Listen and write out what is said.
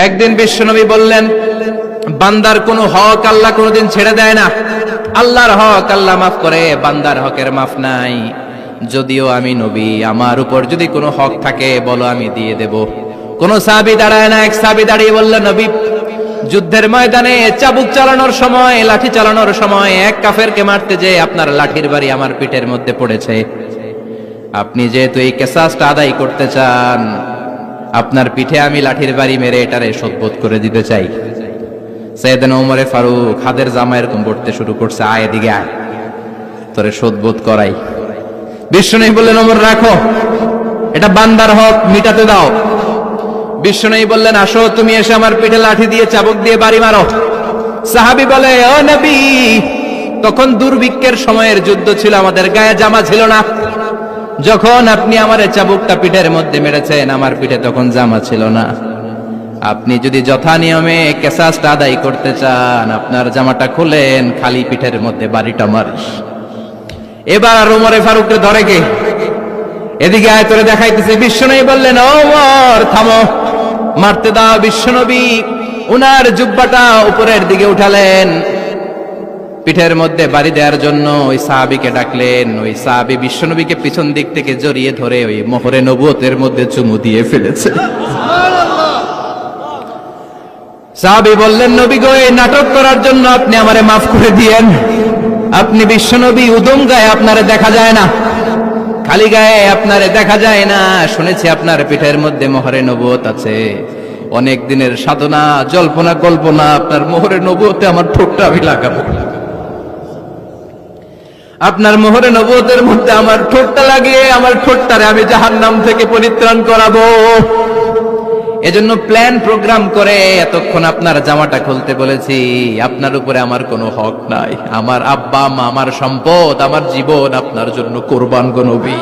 একদিন বিশ্বনবী বললেন, বান্দার কোনো হক আল্লাহ কোনোদিন ছেড়ে দেয় না। আল্লাহর হক আল্লাহ মাফ করে, বান্দার হকের মাফ নাই। যদিও আমি নবী, আমার উপর যদি কোনো হক থাকে বলো, আমি দিয়ে দেব। কোন সাহাবী দাঁড়ায় না। এক সাহাবী দাঁড়িয়ে বললেন, নবী, যুদ্ধের ময়দানে চাবুক চালানোর সময়, লাঠি চালানোর সময় এক কাফেরকে মারতে যে আপনার লাঠির বাড়ি আমার পিঠের মধ্যে পড়েছে। আপনি যেহেতু এই কিসাসটা আদায় করতে চান, আপনার পিঠে আমি লাঠির বাড়ি মেরে এটারে শোধবোধ করে দিতে চাই। সাইয়েদনা ওমরে ফারুক হাদের জামা এরকম পড়তে শুরু করছে, আয় এদিকে আয়, তোরে শোধবোধ করাই। বিশ্বনবী বললেন, ওমর রাখো, এটা বান্দার হক, মিটাতে দাও। বিশ্বনবী বললেন, আসো, তুমি এসে আমার পিঠে লাঠি দিয়ে চাবুক দিয়ে বাড়ি মারো। সাহাবী বলে, ও নবী, তখন দুর্ভিক্ষের সময়ের যুদ্ধ ছিল, আমাদের গায়ে জামা ছিল না। যখন আপনি আমার চাবুকটা পিঠের মধ্যে মেরেছেন, আমার পিঠে তখন জামা ছিল না। আপনি যদি যথা নিয়মে কিসাসটা আদায় করতে চান, আপনার জামাটা খুলেন, খালি পিঠের মধ্যে বাড়িটা মারিস। এবার ওমরে ফারুককে ধরে কে, এদিকে আয়, তোরে দেখাইতেছে। বিশ্বনবী বললেন, ওমর থামো, মারতে দাও। বিশ্বনবী উনার জুব্বাটা উপরের দিকে উঠালেন, পিঠের মধ্যে বাড়ি দেওয়ার জন্য ওই সাহাবীকে ডাকলেন। ওই সাহাবী বিশ্বনবীকে পিছন দিক থেকে জড়িয়ে ধরে ওই মোহরে নবুয়তের মধ্যে চুমু দিয়ে ফেলেছে। সাহাবী বললেন, নবী গো, এই নাটক করার জন্য আপনি আমারে মাফ করে দিয়েন। আপনি বিশ্বনবী, উদম গায়ে আপনারে দেখা যায় না, খালি গায়ে আপনারে দেখা যায় না। শুনেছি আপনার পিঠের মধ্যে মোহরে নবুয়ত আছে। অনেক দিনের সাধনা, জল্পনা কল্পনা, আপনার মোহরে নবুয়তে আমার ঠোঁটটা আমি লাগাবো। আপনার মোহরে নবুয়তের মধ্যে আমার ঠোঁটটা লাগিয়ে আমার ঠোঁটটারে আমি জাহান্নাম থেকে পরিত্রাণ করাবো। এজন্য প্ল্যান প্রোগ্রাম করে এতক্ষণ আপনার জামাটা খুলতে বলেছি। আপনার উপরে আমার কোনো হক নাই। আমার আব্বা মা, আমার সম্পদ, আমার জীবন আপনার জন্য কোরবান গো নবী।